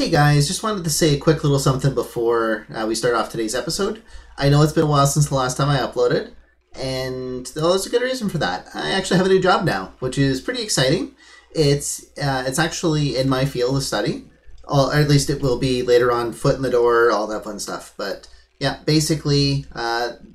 Hey guys, just wanted to say a quick little something before we start off today's episode. I know it's been a while since the last time I uploaded, and there's a good reason for that. I actually have a new job now, which is pretty exciting. It's actually in my field of study, or at least it will be later on, foot in the door, all that fun stuff. But yeah, basically,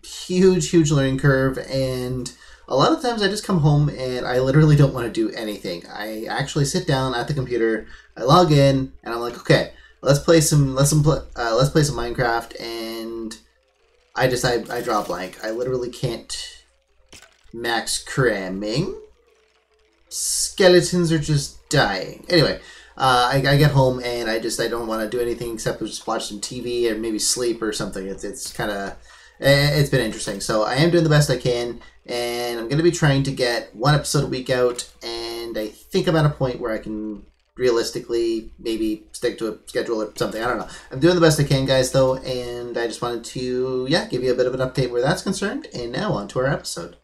huge learning curve, and a lot of times I just come home and I literally don't want to do anything. I actually sit down at the computer, I log in, and I'm like, okay, let's play some Minecraft, and I draw a blank. I literally can't max cramming. Skeletons are just dying. Anyway, I get home and I don't want to do anything except just watch some TV or maybe sleep or something. It's been interesting. So I am doing the best I can, and I'm going to be trying to get one episode a week out, and I think I'm at a point where I can realistically maybe stick to a schedule or something. I don't know. I'm doing the best I can, guys, though, and I just wanted to, give you a bit of an update where that's concerned, and now on to our episode.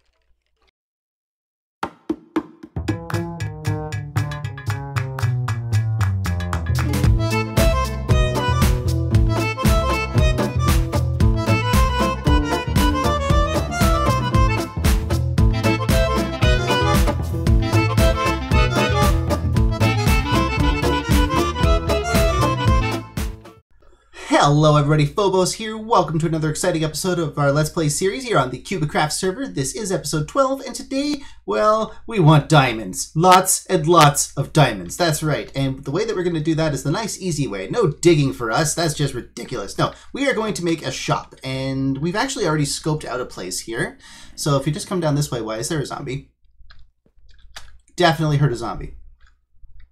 Hello everybody, Phobos here. Welcome to another exciting episode of our Let's Play series here on the KubiKraft server. This is episode 12, and today, well, we want diamonds. Lots and lots of diamonds. That's right. And the way that we're going to do that is the nice, easy way. No digging for us. That's just ridiculous. No, we are going to make a shop, and we've actually already scoped out a place here. So if you just come down this way, why is there a zombie? Definitely heard a zombie.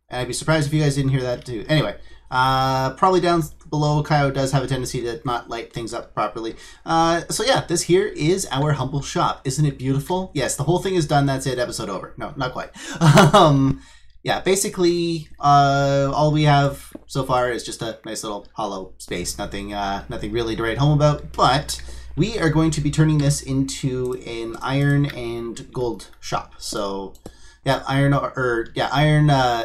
And I'd be surprised if you guys didn't hear that too. Anyway, probably down below, Kyo does have a tendency to not light things up properly. So yeah, this here is our humble shop. Isn't it beautiful? Yes, the whole thing is done. That's it. Episode over. No, not quite. Yeah, basically, all we have so far is just a nice little hollow space. Nothing really to write home about. But we are going to be turning this into an iron and gold shop. So yeah, iron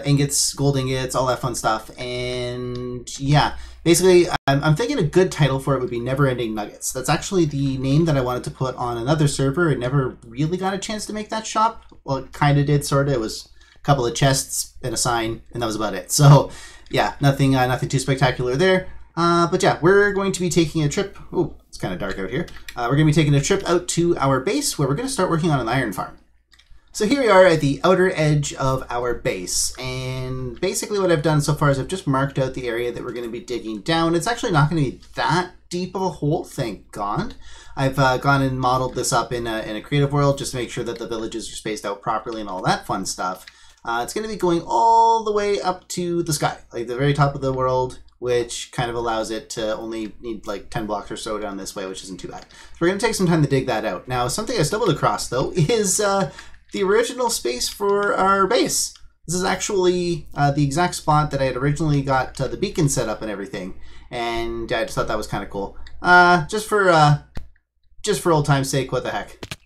ingots, gold ingots, all that fun stuff. And yeah, basically, I'm thinking a good title for it would be Never Ending Nuggets. That's actually the name that I wanted to put on another server. It never really got a chance to make that shop. Well, it kind of did, sort of. It was a couple of chests and a sign, and that was about it. So yeah, nothing too spectacular there. But yeah, we're going to be taking a trip. Oh, it's kind of dark out here. We're going to be taking a trip out to our base where we're going to start working on an iron farm. So here we are at the outer edge of our base, and basically what I've done so far is I've just marked out the area that we're going to be digging down. It's actually not going to be that deep of a hole, thank God. I've gone and modeled this up in a creative world just to make sure that the villages are spaced out properly and all that fun stuff. It's going to be going all the way up to the sky, like the very top of the world, which kind of allows it to only need like 10 blocks or so down this way, which isn't too bad. So we're going to take some time to dig that out. Now, something I stumbled across, though, is the original space for our base. This is actually the exact spot that I had originally got the beacon set up and everything, and I just thought that was kind of cool. Just for old time's sake, what the heck.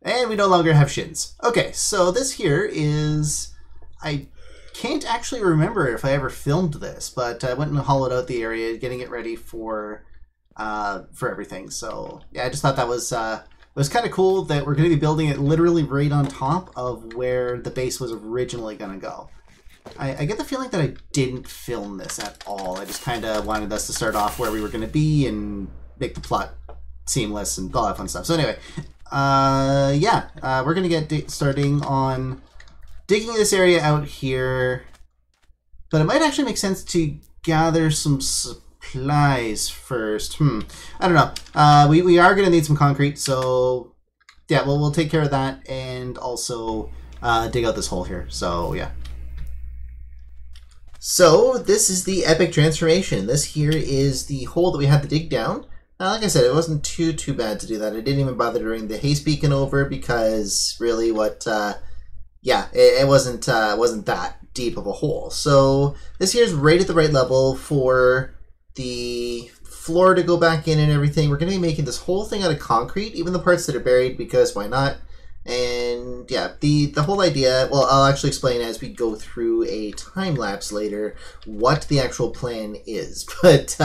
And we no longer have shins. Okay, so this here is, I can't actually remember if I ever filmed this, but I went and hollowed out the area, getting it ready for everything. So yeah, I just thought that was it was kind of cool that we're going to be building it literally right on top of where the base was originally going to go. I get the feeling that I didn't film this at all. I just kind of wanted us to start off where we were going to be and make the plot seamless and all that fun stuff. So anyway, we're going to get starting on digging this area out here. But it might actually make sense to gather some supplies first. I don't know. We are going to need some concrete, so yeah, we'll take care of that and also dig out this hole here. So yeah. So this is the epic transformation. This here is the hole that we had to dig down. Like I said, it wasn't too bad to do that. I didn't even bother to bring the haste beacon over because really it wasn't that deep of a hole. So this here is right at the right level for the floor to go back in and everything. We're going to be making this whole thing out of concrete, even the parts that are buried, because why not? And yeah, the whole idea, well, I'll actually explain as we go through a time lapse later what the actual plan is. But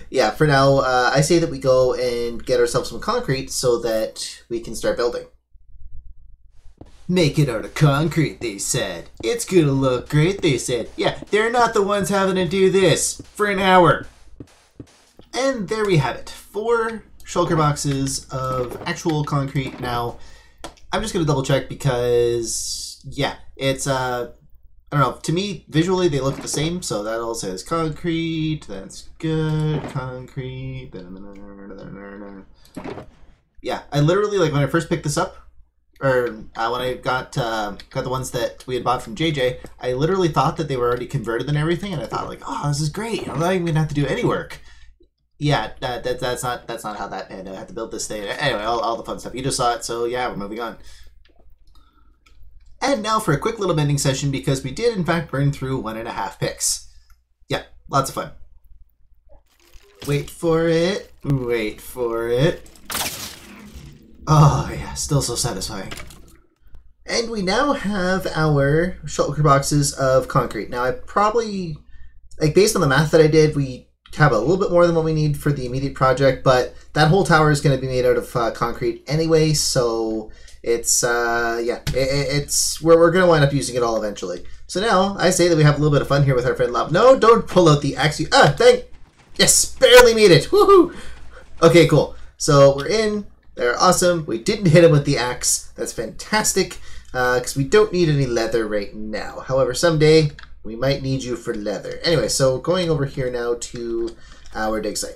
yeah, for now, I say that we go and get ourselves some concrete so that we can start building. Make it out of concrete, they said. It's gonna look great, they said. Yeah, they're not the ones having to do this for an hour. And there we have it. 4 shulker boxes of actual concrete. Now, I'm just gonna double check because, yeah, it's, I don't know, to me, visually they look the same, so that all says concrete, that's good, concrete, yeah, I literally, like, when I first picked this up, or when I got the ones that we had bought from JJ, I literally thought that they were already converted and everything, and I thought, like, oh, this is great, I'm not even gonna have to do any work. Yeah, that's not how that panned out. I had to build this thing. Anyway, all the fun stuff. You just saw it, so yeah, we're moving on. And now for a quick little mending session, because we did, in fact, burn through 1.5 picks. Yeah, lots of fun. Wait for it. Wait for it. Oh, yeah, still so satisfying. And we now have our shulker boxes of concrete. Now, I probably, like, based on the math that I did, we have a little bit more than what we need for the immediate project, but that whole tower is going to be made out of concrete anyway, so it's yeah, we're going to wind up using it all eventually. So now I say that we have a little bit of fun here with our friend Lob. No, don't pull out the axe. Yes, barely made it. Woohoo! Okay, cool. So we're in. They're awesome. We didn't hit him with the axe. That's fantastic, because we don't need any leather right now. However, someday we might need you for leather. Anyway, so going over here now to our dig site.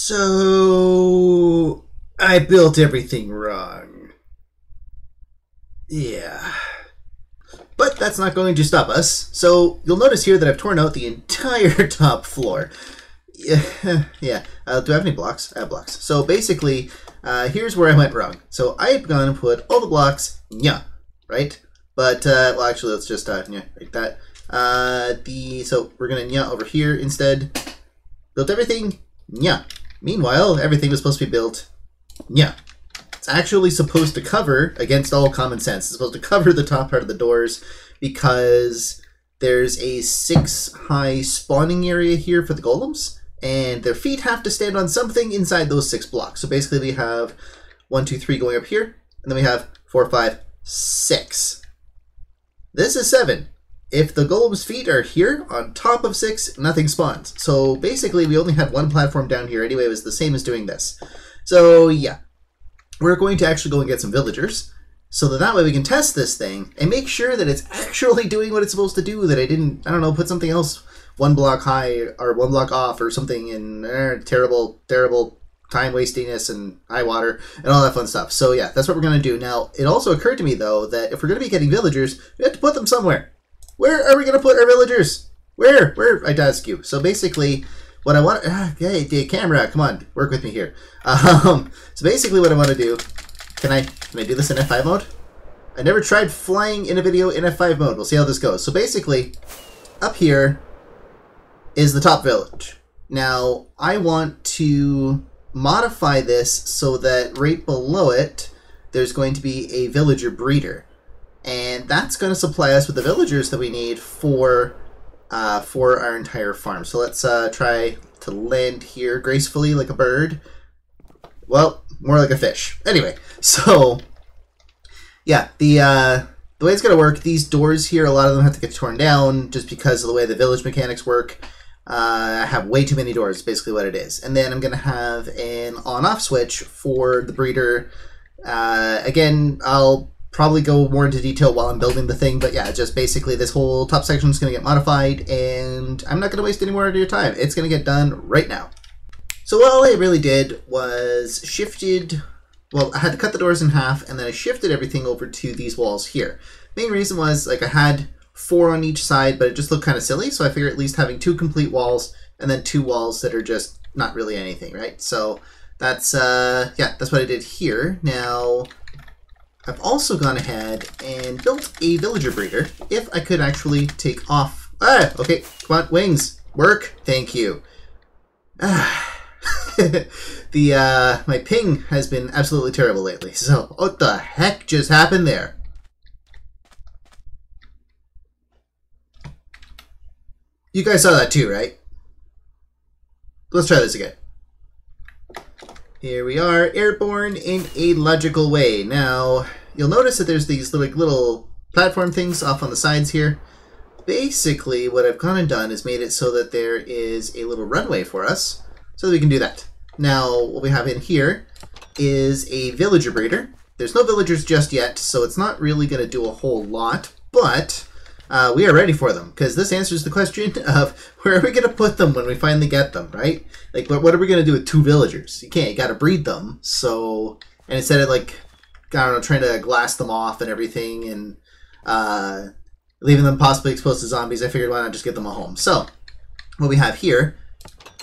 So I built everything wrong. Yeah. But that's not going to stop us. So you'll notice here that I've torn out the entire top floor. Yeah. Do I have any blocks? I have blocks. So basically, here's where I went wrong. So I've gone and put all the blocks, right? But, well, actually, let's just, like that. So we're going to over here instead. Built everything, Meanwhile, everything was supposed to be built, It's actually supposed to cover, against all common sense, it's supposed to cover the top part of the doors because there's a 6-high spawning area here for the golems, and their feet have to stand on something inside those 6 blocks. So basically we have 1, 2, 3 going up here, and then we have 4, 5, 6. This is 7. If the golem's feet are here on top of 6, nothing spawns. So basically we only had one platform down here anyway. It was the same as doing this. So yeah, we're going to actually go and get some villagers so that way we can test this thing and make sure that it's actually doing what it's supposed to do, that I don't know, put something else 1 block high or 1 block off or something in terrible time wastiness and high water and all that fun stuff. So yeah, that's what we're going to do. Now, it also occurred to me though that if we're going to be getting villagers, we have to put them somewhere. Where are we going to put our villagers? Where? I'd ask you. So basically, what I want... hey, the camera, come on, work with me here. So basically what I want to do... Can I do this in F5 mode? I never tried flying in a video in F5 mode. We'll see how this goes. So basically, up here is the top village. Now, I want to modify this so that right below it, there's going to be a villager breeder. And that's going to supply us with the villagers that we need for our entire farm. So let's try to land here gracefully like a bird. Well, more like a fish. Anyway, so yeah, the way it's going to work, these doors here, a lot of them have to get torn down just because of the way the village mechanics work. I have way too many doors, basically what it is. And then I'm going to have an on-off switch for the breeder. Again, I'll probably go more into detail while I'm building the thing, but yeah, just basically this whole top section is going to get modified, and I'm not going to waste any more of your time. It's going to get done right now. So all I really did was shifted, well, I had to cut the doors in half, and then I shifted everything over to these walls here. Main reason was, like, I had 4 on each side, but it just looked kind of silly, so I figured at least having 2 complete walls, and then 2 walls that are just not really anything, right? So that's, yeah, that's what I did here. Now, I've also gone ahead and built a villager breeder, if I could actually take off. Ah, okay, come on, wings, work, thank you. My ping has been absolutely terrible lately, so what the heck just happened there? You guys saw that too, right? Let's try this again. Here we are, airborne in a logical way. Now, you'll notice that there's these little platform things off on the sides here. Basically, what I've gone and done is made it so that there is a little runway for us, so that we can do that. Now, what we have in here is a villager breeder. There's no villagers just yet, so it's not really going to do a whole lot, but we are ready for them, because this answers the question of where are we going to put them when we finally get them, right? Like, what are we going to do with 2 villagers? You can't, you got to breed them, so, and instead of, like, I don't know, trying to glass them off and everything, and leaving them possibly exposed to zombies, I figured why not just give them a home. So, what we have here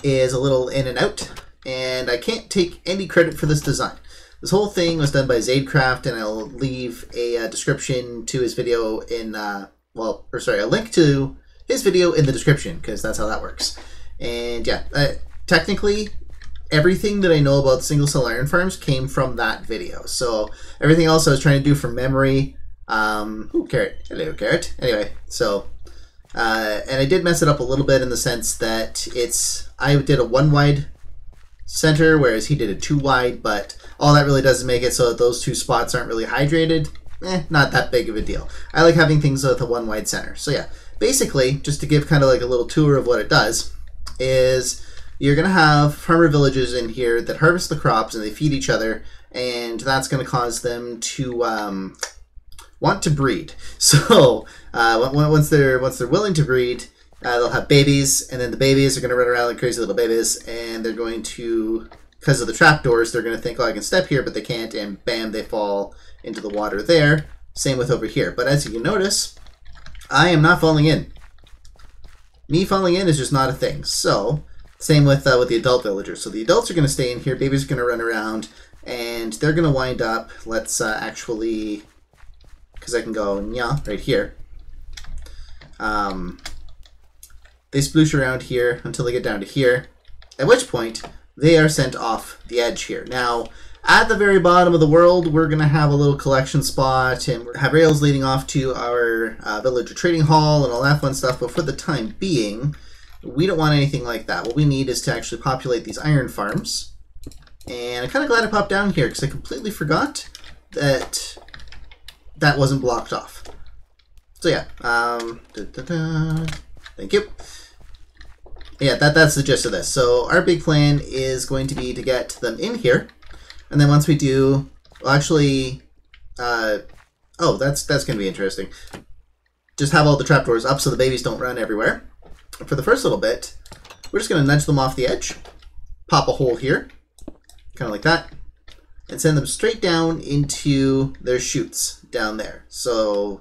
is a little in and out, and I can't take any credit for this design. This whole thing was done by XadeCraft, and I'll leave a description to his video in, a link to his video in the description, because that's how that works. And yeah, technically, everything that I know about single cell iron farms came from that video. So everything else I was trying to do from memory. Ooh, carrot. Hello, carrot. Anyway, so, and I did mess it up a little bit in the sense that I did a 1 wide center, whereas he did a 2 wide, but all that really does is make it so that those 2 spots aren't really hydrated. Not that big of a deal. I like having things with a 1 wide center. So yeah, basically, just to give kind of like a little tour of what it does, is you're going to have farmer villages in here that harvest the crops and they feed each other, and that's going to cause them to want to breed. So once they're willing to breed, they'll have babies, and then the babies are going to run around like crazy little babies, and they're going to, because of the trapdoors, they're going to think, oh, I can step here, but they can't, and bam, they fall into the water there. Same with over here. But as you can notice, I am not falling in. Me falling in is just not a thing. So, same with the adult villagers. So the adults are going to stay in here, babies are going to run around, and they're going to wind up, let's actually, because I can go, nya, right here. They sploosh around here until they get down to here, at which point they are sent off the edge here. Now, at the very bottom of the world, we're going to have a little collection spot, and we'll have rails leading off to our villager trading hall and all that fun stuff, but for the time being, we don't want anything like that. What we need is to actually populate these iron farms, and I'm kind of glad I popped down here, because I completely forgot that that wasn't blocked off. So yeah, thank you. Yeah, that's the gist of this. So our big plan is going to be to get them in here, and then once we do, well, actually, oh, that's going to be interesting. Just have all the trapdoors up so the babies don't run everywhere. For the first little bit, we're just going to nudge them off the edge, pop a hole here, kind of like that, and send them straight down into their chutes down there. So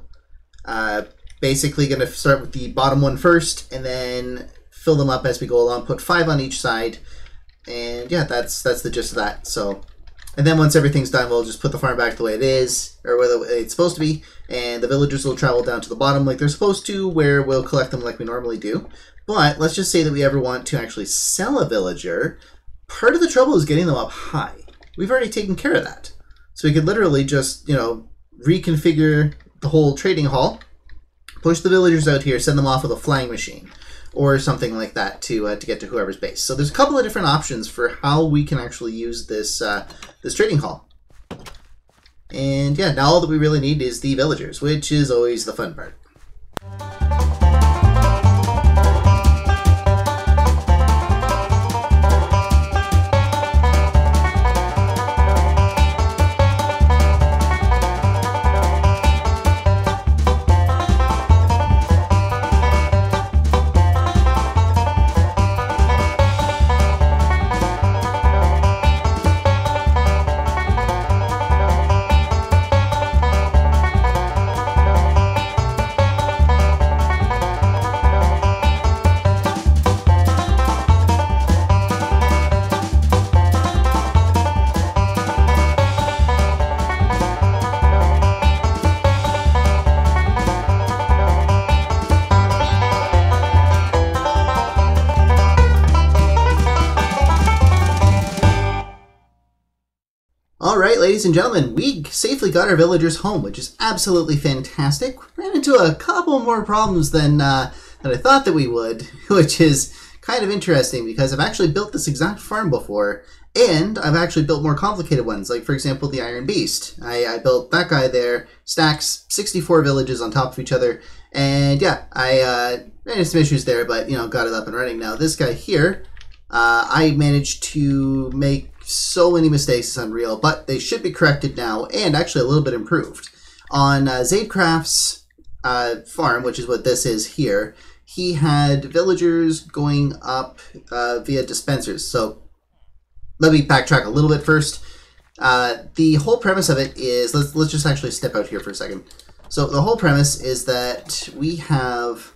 basically going to start with the bottom one first, and then fill them up as we go along, put 5 on each side, and yeah, that's the gist of that. So, and then once everything's done, we'll just put the farm back the way it is, or where it's supposed to be, and the villagers will travel down to the bottom like they're supposed to, where we'll collect them like we normally do. But let's just say that we ever want to actually sell a villager. Part of the trouble is getting them up high. We've already taken care of that. So we could literally just, you know, reconfigure the whole trading hall, push the villagers out here, send them off with a flying machine, or something like that to get to whoever's base. So there's a couple of different options for how we can actually use this this trading hall. And yeah, now all that we really need is the villagers, which is always the fun part. Alright, ladies and gentlemen, we safely got our villagers home, which is absolutely fantastic. Ran into a couple more problems than I thought that we would, which is kind of interesting because I've actually built this exact farm before, and I've actually built more complicated ones, like for example the Iron Beast. I built that guy there, stacks 64 villages on top of each other, and yeah, I ran into some issues there, but you know, got it up and running now. This guy here, I managed to make so many mistakes, it's unreal, but they should be corrected now, and actually a little bit improved. On XadeCraft's farm, which is what this is here, he had villagers going up via dispensers. So let me backtrack a little bit first. The whole premise of it is, let's just actually step out here for a second. So the whole premise is that we have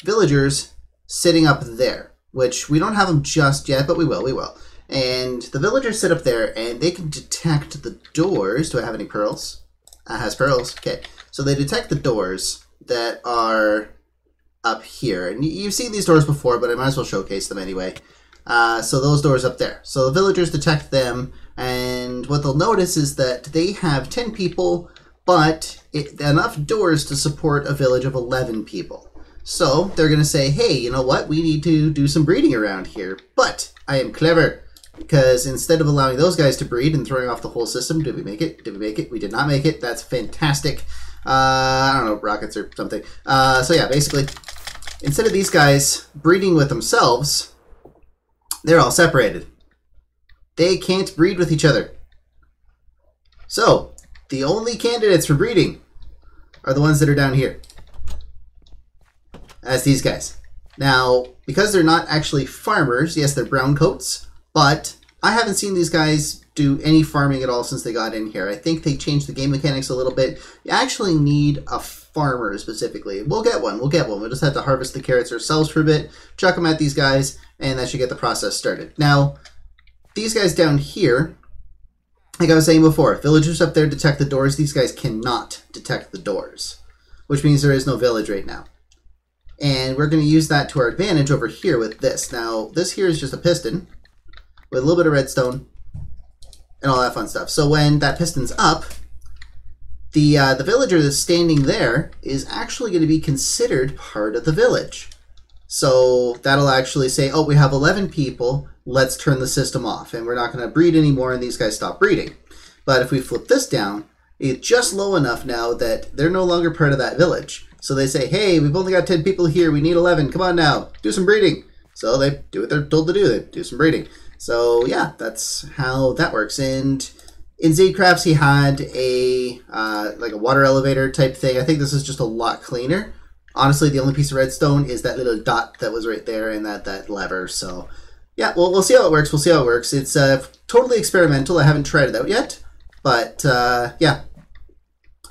villagers sitting up there, which we don't have them just yet, but we will. And the villagers sit up there, and they can detect the doors. Do I have any pearls? Has pearls. Okay. So they detect the doors that are up here. And you've seen these doors before, but I might as well showcase them anyway. So those doors up there. So the villagers detect them, and what they'll notice is that they have 10 people, but enough doors to support a village of 11 people. So they're going to say, hey, you know what? We need to do some breeding around here. But I am clever, because instead of allowing those guys to breed and throwing off the whole system, did we make it? Did we make it? We did not make it. That's fantastic. I don't know, rockets or something. So yeah, basically, instead of these guys breeding with themselves, they're all separated. They can't breed with each other. So the only candidates for breeding are the ones that are down here. That's these guys. Now, because they're not actually farmers, yes, they're brown coats, but I haven't seen these guys do any farming at all since they got in here. I think they changed the game mechanics a little bit. You actually need a farmer specifically. We'll get one. We'll just have to harvest the carrots ourselves for a bit, chuck them at these guys, and that should get the process started. Now, these guys down here, like I was saying before, villagers up there detect the doors. These guys cannot detect the doors, which means there is no village right now. And we're going to use that to our advantage over here with this. Now, this here is just a piston with a little bit of redstone and all that fun stuff. So when that piston's up, the villager that's standing there is actually going to be considered part of the village. So that'll actually say, oh, we have 11 people, let's turn the system off. And we're not going to breed anymore, and these guys stop breeding. But if we flip this down, it's just low enough now that they're no longer part of that village. So they say, hey, we've only got 10 people here. We need 11. Come on now. Do some breeding. So they do what they're told to do. They do some breeding. So yeah, that's how that works. And in XadeCraft, he had a like a water elevator type thing. I think this is just a lot cleaner. Honestly, the only piece of redstone is that little dot that was right there and that lever. So yeah, well, we'll see how it works. We'll see how it works. It's totally experimental. I haven't tried it out yet. But yeah.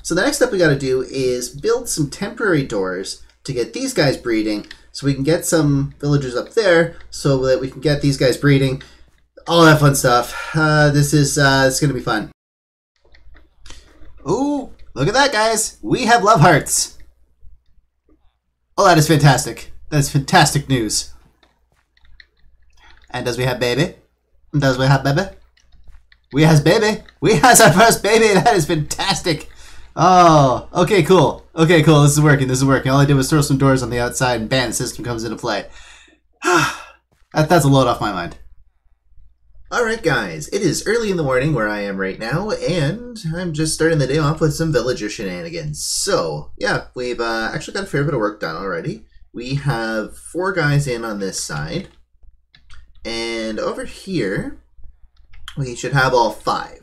So the next step we got to do is build some temporary doors to get these guys breeding, so we can get some villagers up there, so that we can get these guys breeding. All that fun stuff. This is it's gonna be fun. Ooh, look at that, guys! We have love hearts. Oh, that is fantastic. That is fantastic news. And does we have baby? Does we have baby? We has baby. We has our first baby. That is fantastic. Oh, okay, cool. Okay, cool. This is working. This is working. All I did was throw some doors on the outside, and bam, the system comes into play. That's a load off my mind. Alright, guys. It is early in the morning where I am right now, and I'm just starting the day off with some villager shenanigans. So, yeah, we've actually got a fair bit of work done already. We have 4 guys in on this side, and over here, we should have all 5.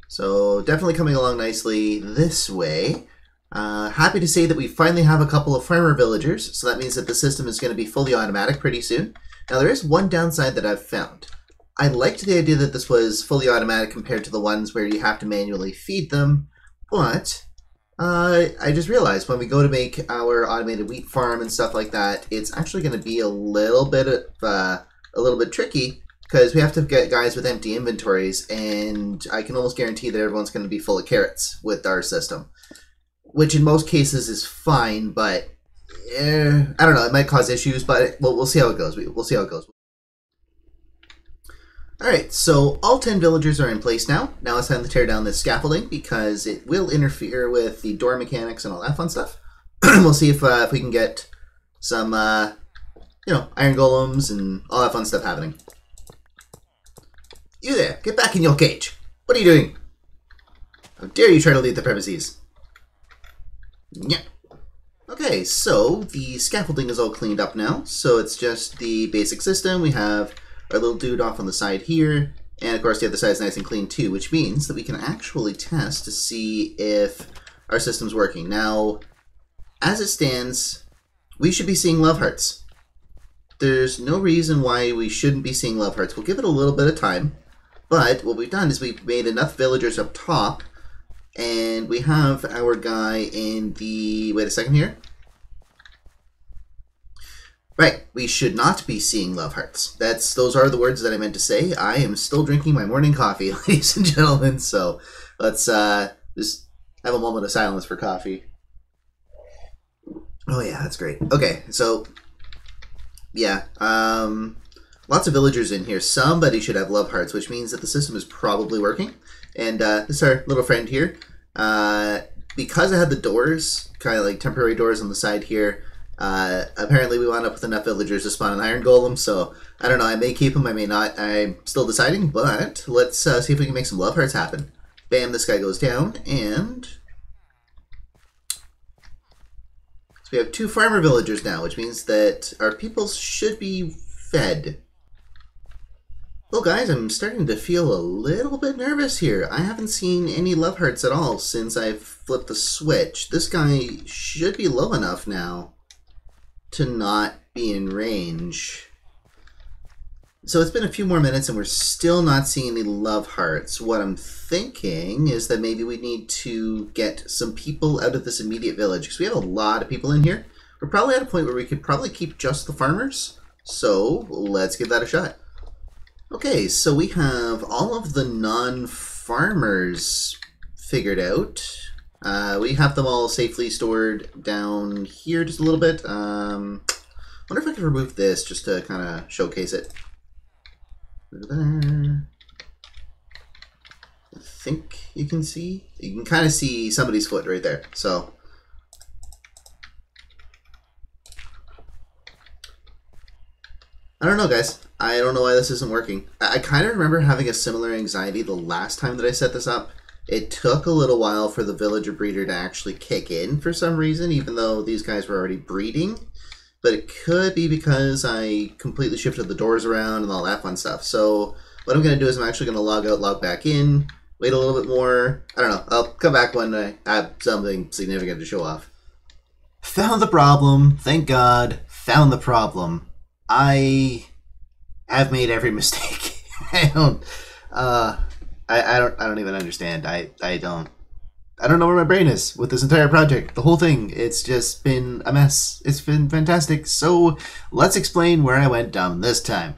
So definitely coming along nicely this way. Happy to say that we finally have a couple of farmer villagers, so that means that the system is going to be fully automatic pretty soon. Now there is one downside that I've found. I liked the idea that this was fully automatic compared to the ones where you have to manually feed them, but I just realized when we go to make our automated wheat farm and stuff like that, it's actually going to be a little bit tricky, because we have to get guys with empty inventories, and I can almost guarantee that everyone's going to be full of carrots with our system. Which in most cases is fine, but I don't know, it might cause issues, but we'll see how it goes. We'll see how it goes. Alright, so all 10 villagers are in place now. Now it's time to tear down this scaffolding, because it will interfere with the door mechanics and all that fun stuff. We'll see if we can get some, you know, iron golems and all that fun stuff happening. You there, get back in your cage. What are you doing? How dare you try to leave the premises? Yeah. Okay, so the scaffolding is all cleaned up now. So it's just the basic system. We have our little dude off on the side here. And of course the other side is nice and clean too, which means that we can actually test to see if our system's working. Now, as it stands, we should be seeing love hearts. There's no reason why we shouldn't be seeing love hearts. We'll give it a little bit of time. But what we've done is we've made enough villagers up top, and we have our guy in the... Wait a second here. Right, we should not be seeing love hearts. Those are the words that I meant to say. I am still drinking my morning coffee, ladies and gentlemen, so let's just have a moment of silence for coffee. Oh yeah, that's great. Okay, so, yeah, lots of villagers in here. Somebody should have love hearts, which means that the system is probably working. And this is our little friend here. Because I had the doors, kind of like temporary doors on the side here, apparently we wound up with enough villagers to spawn an iron golem. So I don't know, I may keep them, I may not. I'm still deciding, but let's see if we can make some love hearts happen. Bam, this guy goes down, and so we have 2 farmer villagers now, which means that our people should be fed. Well, guys, I'm starting to feel a little bit nervous here. I haven't seen any love hearts at all since I've flipped the switch. This guy should be low enough now to not be in range. So it's been a few more minutes and we're still not seeing any love hearts. What I'm thinking is that maybe we need to get some people out of this immediate village, because we have a lot of people in here. We're probably at a point where we could probably keep just the farmers. So let's give that a shot. Okay, so we have all of the non-farmers figured out. We have them all safely stored down here just a little bit. Wonder if I can remove this just to kind of showcase it. I think you can see. You can kind of see somebody's foot right there. So I don't know, guys. I don't know why this isn't working. I kind of remember having a similar anxiety the last time that I set this up, It took a little while for the villager breeder to actually kick in for some reason, even though these guys were already breeding. But it could be because I completely shifted the doors around and all that fun stuff. So what I'm going to do is I'm actually going to log out, log back in, wait a little bit more. I don't know. I'll come back when I have something significant to show off. Found the problem. Thank God. Found the problem. I have made every mistake. I don't even understand. I don't know where my brain is with this entire project. The whole thing, it's just been a mess. It's been fantastic. So let's explain where I went dumb this time.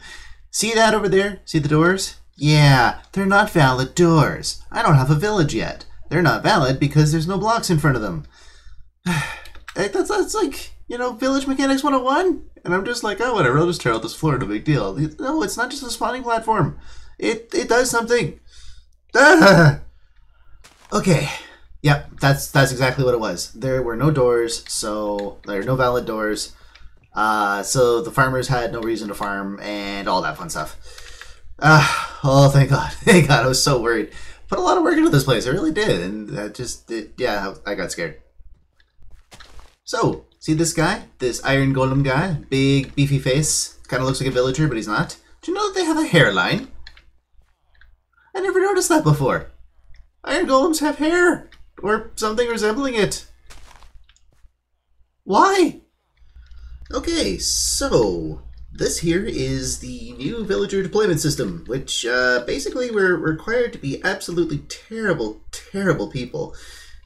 See that over there? See the doors? Yeah, they're not valid doors. I don't have a village yet. They're not valid because there's no blocks in front of them. That's like, you know, Village Mechanics 101. And I'm just like, oh, whatever, I'll just tear out this floor, no big deal. No, it's not just a spawning platform. It does something. Ah! Okay. Yep, that's exactly what it was. There were no doors, so there are no valid doors. So the farmers had no reason to farm and all that fun stuff. Oh, thank God. Thank God, I was so worried. Put a lot of work into this place, I really did. And yeah, I got scared. So, see this guy? This iron golem guy? Big, beefy face. Kind of looks like a villager, but he's not. Do you know that they have a hairline? I never noticed that before. Iron golems have hair. Or something resembling it. Why? Okay, so this here is the new villager deployment system, which basically we're required to be absolutely terrible, terrible people.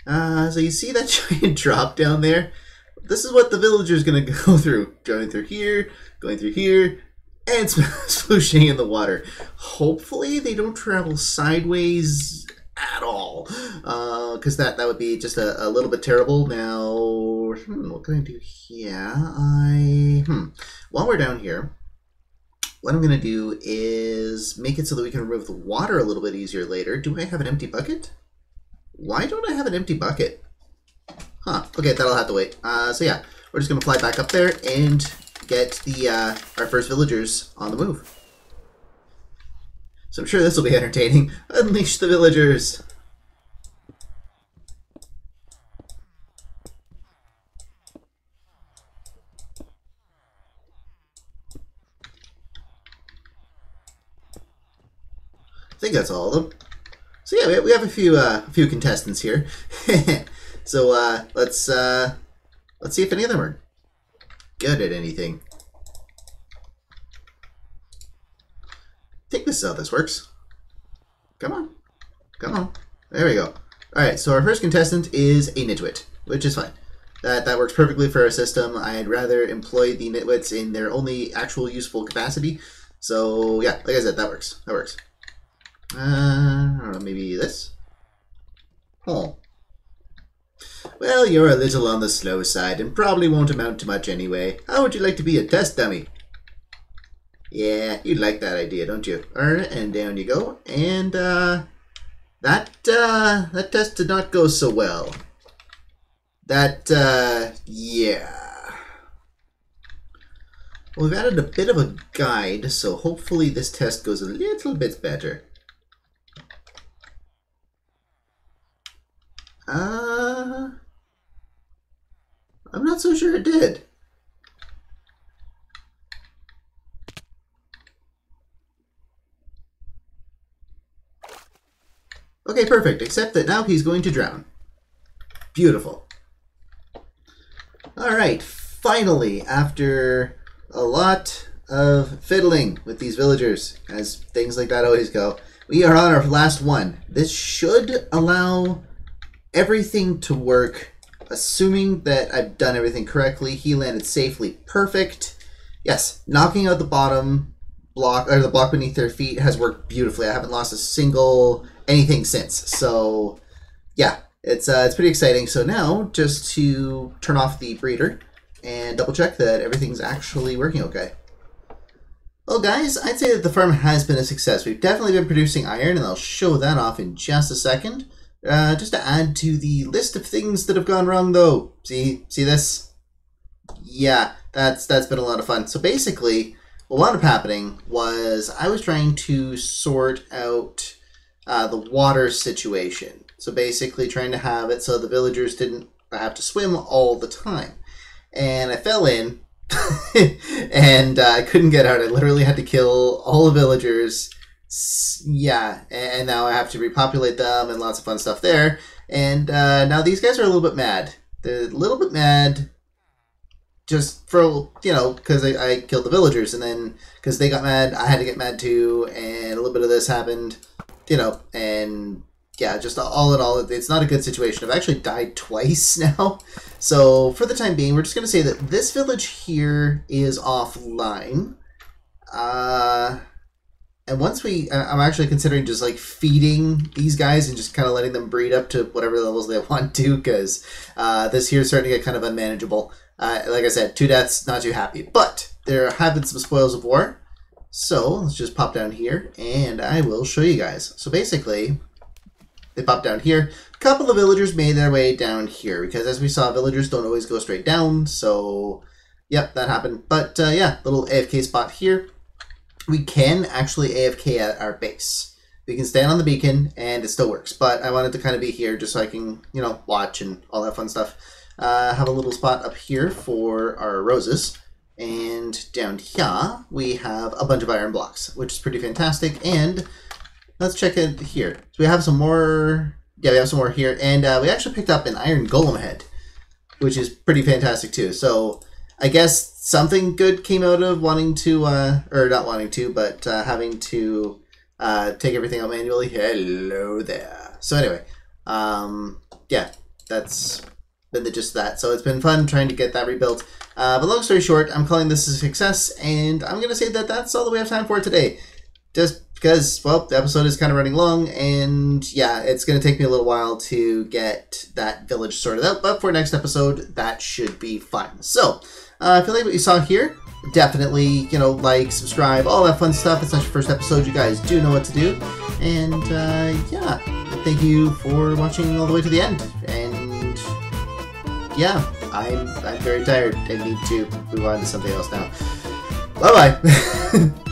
So you see that giant drop down there? This is what the villager is going to go through. Going through here, and splooshing in the water. Hopefully they don't travel sideways at all, because that would be just a little bit terrible. Now, what can I do here? While we're down here, what I'm going to do is make it so that we can remove the water a little bit easier later. Do I have an empty bucket? Why don't I have an empty bucket? Huh, okay, that'll have to wait. So yeah, we're just going to fly back up there and get the our first villagers on the move. So I'm sure this will be entertaining. Unleash the villagers! I think that's all of them. So yeah, we have a few contestants here. So let's see if any of them are good at anything. I think this is how this works. Come on. Come on. There we go. Alright, so our first contestant is a nitwit, which is fine. That works perfectly for our system. I'd rather employ the nitwits in their only actual useful capacity. So yeah, like I said, that works. That works. I don't know, maybe this? Oh. Well, you're a little on the slow side and probably won't amount to much anyway. How would you like to be a test dummy? Yeah, you like that idea, don't you? Alright, and down you go. And that test did not go so well. Yeah. Well, we've added a bit of a guide, so hopefully this test goes a little bit better. I'm not so sure it did. Okay, perfect, except that now he's going to drown. Beautiful. Alright, finally, after a lot of fiddling with these villagers, as things like that always go, we are on our last one. This should allow everything to work, assuming that I've done everything correctly. He landed safely. Perfect. Yes, knocking out the bottom block, or the block beneath their feet, has worked beautifully. I haven't lost a single anything since. So yeah, it's pretty exciting. So now, just to turn off the breeder and double check that everything's actually working okay. Well guys, I'd say that the farm has been a success. We've definitely been producing iron, and I'll show that off in just a second. Just to add to the list of things that have gone wrong though. See this? Yeah, that's been a lot of fun. So basically, what wound up happening was I was trying to sort out the water situation. So basically trying to have it so the villagers didn't have to swim all the time. And I fell in and I couldn't get out. I literally had to kill all the villagers. Yeah, and now I have to repopulate them and lots of fun stuff there. And now these guys are a little bit mad. They're a little bit mad just for, you know, because I killed the villagers, and then because they got mad, I had to get mad too, and a little bit of this happened, you know, and yeah, just all in all, it's not a good situation. I've actually died twice now. So for the time being, we're just going to say that this village here is offline. And once I'm actually considering just like feeding these guys and just kind of letting them breed up to whatever levels they want to, because this here is starting to get kind of unmanageable. Like I said, 2 deaths, not too happy. But there have been some spoils of war. So let's just pop down here and I will show you guys. So basically, they pop down here. A couple of villagers made their way down here because as we saw, villagers don't always go straight down. So, yep, that happened. But yeah, little AFK spot here. We can actually AFK at our base. We can stand on the beacon and it still works. But I wanted to kind of be here just so I can, you know, watch and all that fun stuff. Have a little spot up here for our roses. And down here, we have a bunch of iron blocks, which is pretty fantastic. And let's check it here. So we have some more. Yeah, we have some more here. And we actually picked up an iron golem head, which is pretty fantastic too. So I guess something good came out of wanting to, or not wanting to, but having to take everything out manually. Hello there. So anyway, yeah, that's been the gist of that. So it's been fun trying to get that rebuilt. But long story short, I'm calling this a success, and I'm going to say that that's all that we have time for today. Just because, well, the episode is kind of running long, and yeah, it's going to take me a little while to get that village sorted out, but for next episode, that should be fun. So, if you like what you saw here, definitely, you know, like, subscribe, all that fun stuff. It's not your first episode, you guys do know what to do. And, yeah, thank you for watching all the way to the end. And, yeah, I'm very tired. I need to move on to something else now. Bye-bye!